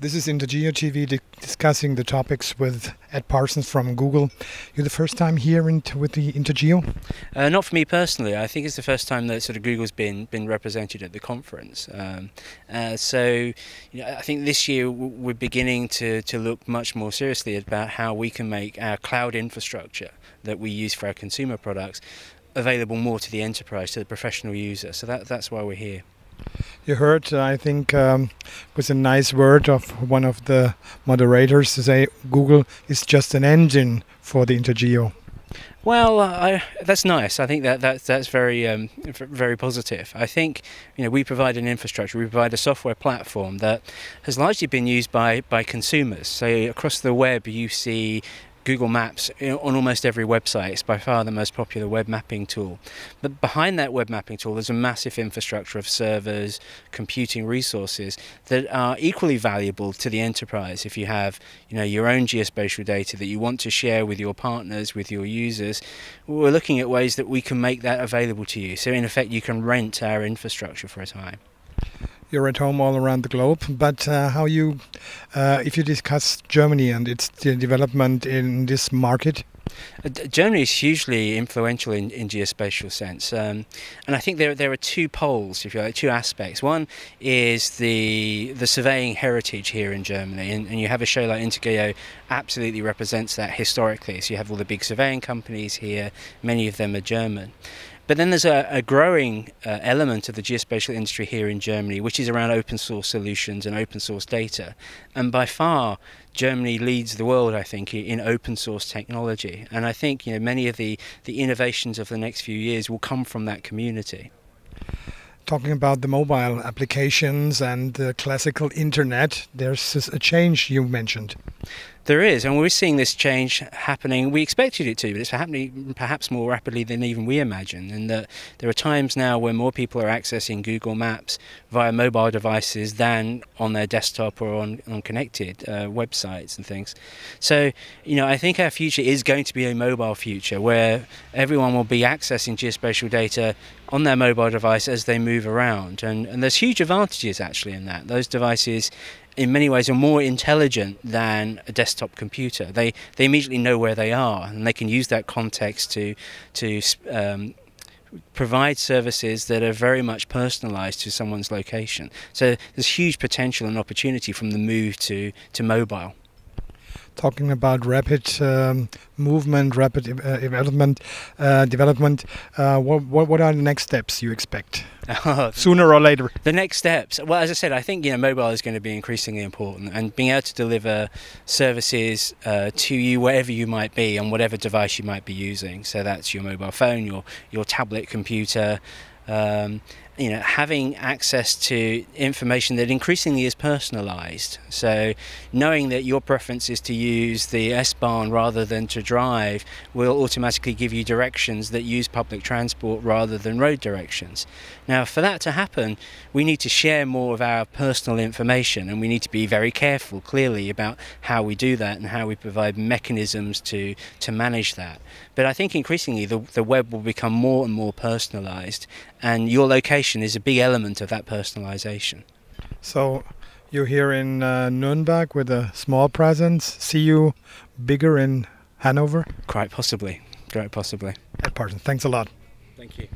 This is INTERGEO TV discussing the topics with Ed Parsons from Google. You're the first time here with the INTERGEO? Not for me personally. I think it's the first time that sort of Google's been represented at the conference. So I think this year we're beginning to look much more seriously about how we can make our cloud infrastructure that we use for our consumer products available more to the enterprise, to the professional user. So that's why we're here. You heard, I think, was a nice word of one of the moderators to say Google is just an engine for the INTERGEO. Well, that's nice. I think that's very very positive. I think we provide an infrastructure, we provide a software platform that has largely been used by consumers. So across the web, you see Google Maps on almost every website. It's by far the most popular web mapping tool. But behind that web mapping tool, there's a massive infrastructure of servers, computing resources that are equally valuable to the enterprise. If you have your own geospatial data that you want to share with your partners, with your users, we're looking at ways that we can make that available to you. So in effect, you can rent our infrastructure for a time. You're at home all around the globe, but if you discuss Germany and its development in this market? Germany is hugely influential in geospatial sense, and I think there are two poles, if you like, two aspects. One is the surveying heritage here in Germany, and you have a show like INTERGEO absolutely represents that historically. So you have all the big surveying companies here, many of them are German. But then there's a growing element of the geospatial industry here in Germany, which is around open source solutions and open source data. And by far, Germany leads the world, I think, in open source technology. And I think many of the innovations of the next few years will come from that community. Talking about the mobile applications and the classical internet, there's a change you mentioned. There is, and we're seeing this change happening. We expected it to, but it's happening perhaps more rapidly than even we imagined. And that there are times now where more people are accessing Google Maps via mobile devices than on their desktop or on connected websites and things. So, I think our future is going to be a mobile future where everyone will be accessing geospatial data on their mobile device as they move around. And there's huge advantages actually in that. Those devices in many ways are more intelligent than a desktop computer. They immediately know where they are, and they can use that context to provide services that are very much personalized to someone's location. So there's huge potential and opportunity from the move to mobile. Talking about rapid movement, rapid development, what are the next steps you expect? Sooner or later? The next steps? Well, as I said, I think mobile is going to be increasingly important, and being able to deliver services to you wherever you might be on whatever device you might be using. So that's your mobile phone, your tablet computer. Having access to information that increasingly is personalized. So knowing that your preference is to use the S-Bahn rather than to drive will automatically give you directions that use public transport rather than road directions. Now, for that to happen, we need to share more of our personal information, and we need to be very careful, clearly, about how we do that and how we provide mechanisms to manage that. But I think increasingly the web will become more and more personalized, and your location is a big element of that personalization. So you're here in Nuremberg with a small presence. See you bigger in Hanover? Quite possibly. Quite possibly. Ed Parsons, thanks a lot. Thank you.